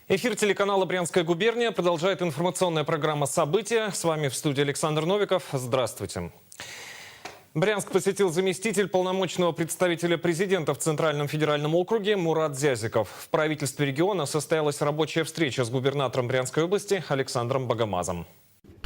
Эфир телеканала «Брянская губерния» продолжает информационная программа «События». С вами в студии Александр Новиков. Здравствуйте. Брянск посетил заместитель полномочного представителя президента в Центральном федеральном округе Мурат Зязиков. В правительстве региона состоялась рабочая встреча с губернатором Брянской области Александром Богомазом.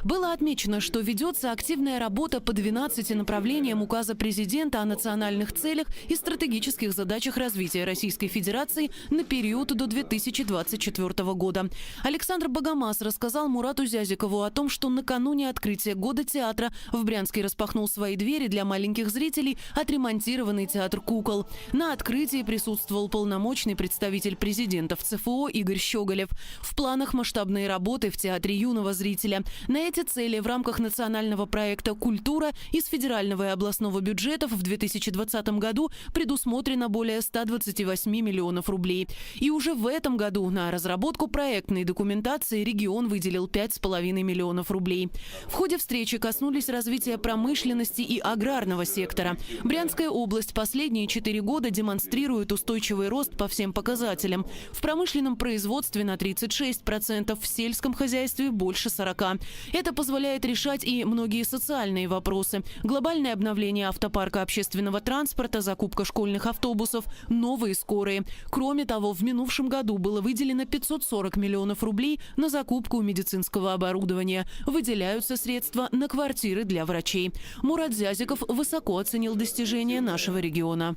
Было отмечено, что ведется активная работа по 12 направлениям указа президента о национальных целях и стратегических задачах развития Российской Федерации на период до 2024 года. Александр Богомаз рассказал Мурату Зязикову о том, что накануне открытия года театра в Брянске распахнул свои двери для маленьких зрителей отремонтированный театр кукол. На открытии присутствовал полномочный представитель президента в ЦФО Игорь Щеголев. В планах масштабные работы в театре юного зрителя. На эти цели в рамках национального проекта «Культура» из федерального и областного бюджетов в 2020 году предусмотрено более 128 миллионов рублей. И уже в этом году на разработку проектной документации регион выделил 5,5 миллионов рублей. В ходе встречи коснулись развития промышленности и аграрного сектора. Брянская область последние 4 года демонстрирует устойчивый рост по всем показателям. В промышленном производстве на 36%, в сельском хозяйстве больше 40%. Это позволяет решать и многие социальные вопросы. Глобальное обновление автопарка общественного транспорта, закупка школьных автобусов, новые скорые. Кроме того, в минувшем году было выделено 540 миллионов рублей на закупку медицинского оборудования. Выделяются средства на квартиры для врачей. Мурат Зязиков высоко оценил достижения нашего региона.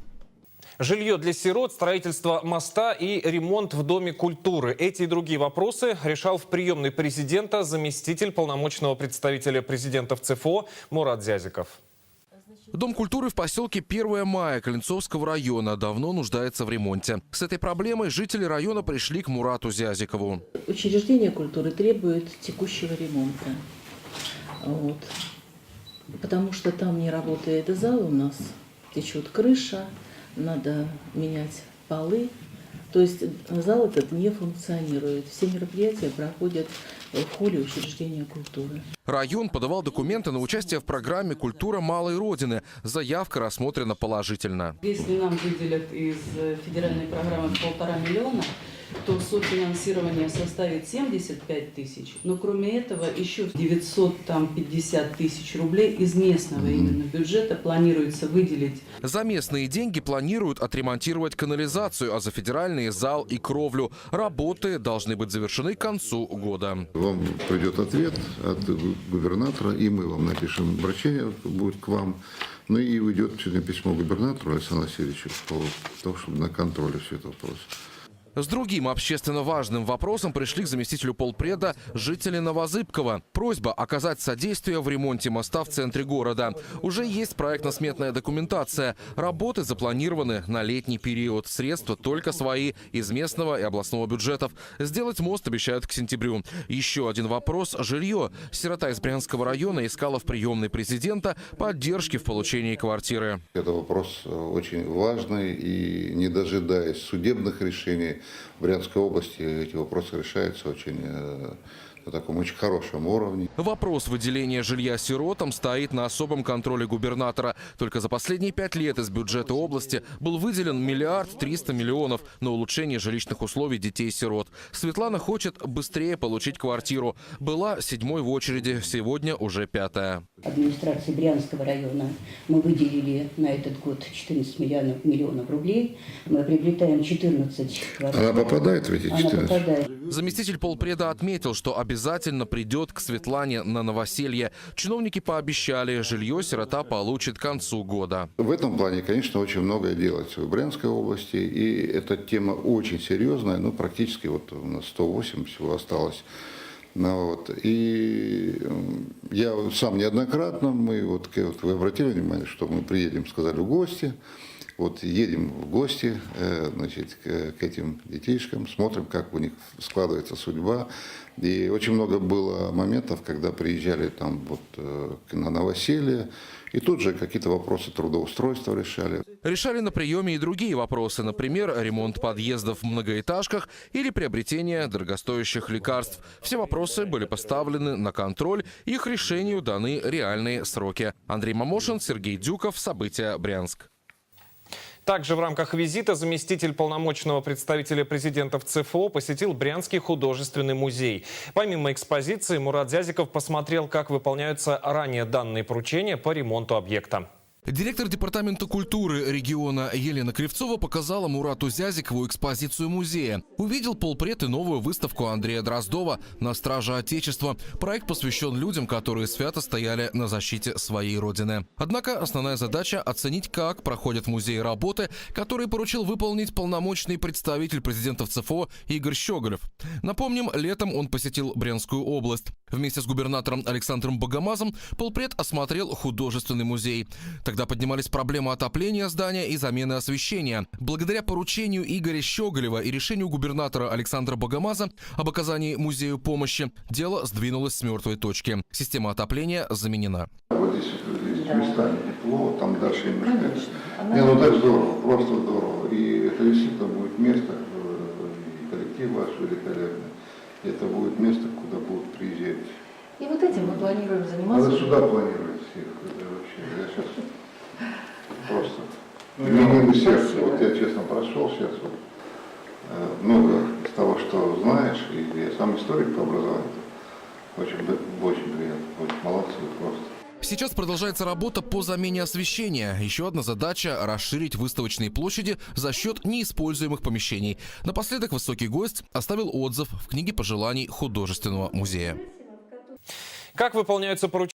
Жилье для сирот, строительство моста и ремонт в Доме культуры. Эти и другие вопросы решал в приемной президента заместитель полномочного представителя президента в ЦФО Мурат Зязиков. Дом культуры в поселке 1 мая Клинцовского района давно нуждается в ремонте. С этой проблемой жители района пришли к Мурату Зязикову. Учреждение культуры требует текущего ремонта. Потому что там не работает зал у нас, течет крыша. Надо менять полы. То есть зал этот не функционирует. Все мероприятия проходят в холле учреждения культуры. Район подавал документы на участие в программе «Культура малой Родины». Заявка рассмотрена положительно. Если нам выделят из федеральной программы 1,5 миллиона, то софинансирование составит 75 тысяч. Но кроме этого еще 950 тысяч рублей из местного именно бюджета планируется выделить. За местные деньги планируют отремонтировать канализацию, а за федеральные зал и кровлю. Работы должны быть завершены к концу года. Вам придет ответ от губернатора, и мы вам напишем обращение, будет к вам. Ну и уйдет сегодня письмо губернатору Александру Васильевичу по тому, чтобы на контроле все это вопрос. С другим общественно важным вопросом пришли к заместителю полпреда жители Новозыбкова. Просьба оказать содействие в ремонте моста в центре города. Уже есть проектно-сметная документация. Работы запланированы на летний период. Средства только свои, из местного и областного бюджетов. Сделать мост обещают к сентябрю. Еще один вопрос – жилье. Сирота из Брянского района искала в приемной президента поддержки в получении квартиры. Это вопрос очень важный, и не дожидаясь судебных решений, в Брянской области эти вопросы решаются на таком очень хорошем уровне. Вопрос выделения жилья сиротам стоит на особом контроле губернатора. Только за последние 5 лет из бюджета области был выделен 1 300 000 000 на улучшение жилищных условий детей-сирот. Светлана хочет быстрее получить квартиру. Была 7-й в очереди, сегодня уже 5-я. Администрации Брянского района мы выделили на этот год 14 миллионов рублей. Мы приобретаем 14 квартир. Она попадает в эти 14? Она попадает. Заместитель полпреда отметил, что обязательно придет к Светлане на новоселье. Чиновники пообещали, жилье сирота получит к концу года. В этом плане, конечно, очень многое делается в Брянской области, и эта тема очень серьезная, практически у нас 108 всего осталось. И я сам неоднократно, вы обратили внимание, что мы приедем, сказали, в гости. Едем в гости, к этим детишкам, смотрим, как у них складывается судьба. И очень много было моментов, когда приезжали на новоселье, и тут же какие-то вопросы трудоустройства решали. Решали на приеме и другие вопросы, например, ремонт подъездов в многоэтажках или приобретение дорогостоящих лекарств. Все вопросы были поставлены на контроль, их решению даны реальные сроки. Андрей Мамошин, Сергей Дюков, События, Брянск. Также в рамках визита заместитель полномочного представителя президента в ЦФО посетил Брянский художественный музей. Помимо экспозиции, Мурат Зязиков посмотрел, как выполняются ранее данные поручения по ремонту объекта. Директор департамента культуры региона Елена Кривцова показала Мурату Зязикову экспозицию музея. Увидел полпред и новую выставку Андрея Дроздова «На страже Отечества». Проект посвящен людям, которые свято стояли на защите своей родины. Однако основная задача – оценить, как проходят в музее работы, которые поручил выполнить полномочный представитель президента в ЦФО Игорь Щеголев. Напомним, летом он посетил Брянскую область. Вместе с губернатором Александром Богомазом полпред осмотрел художественный музей. Тогда поднимались проблемы отопления здания и замены освещения. Благодаря поручению Игоря Щеголева и решению губернатора Александра Богомаза об оказании музею помощи, дело сдвинулось с мертвой точки. Система отопления заменена. Вот здесь есть местами тепло, там дальше немножко. Не, ну так здорово, просто здорово. И это действительно будет место, и коллектив ваш великолепный. И это будет место, куда будут приезжать. И вот этим мы планируем заниматься. Надо сюда планировать всех. Это вообще, я сейчас просто именины всех. Вот я честно прошел сейчас. Вот, много из того, что знаешь, и я сам историк по образованию. Очень приятно. Очень молодцы просто. Сейчас продолжается работа по замене освещения. Еще одна задача – расширить выставочные площади за счет неиспользуемых помещений. Напоследок высокий гость оставил отзыв в книге пожеланий художественного музея. Как выполняются поручения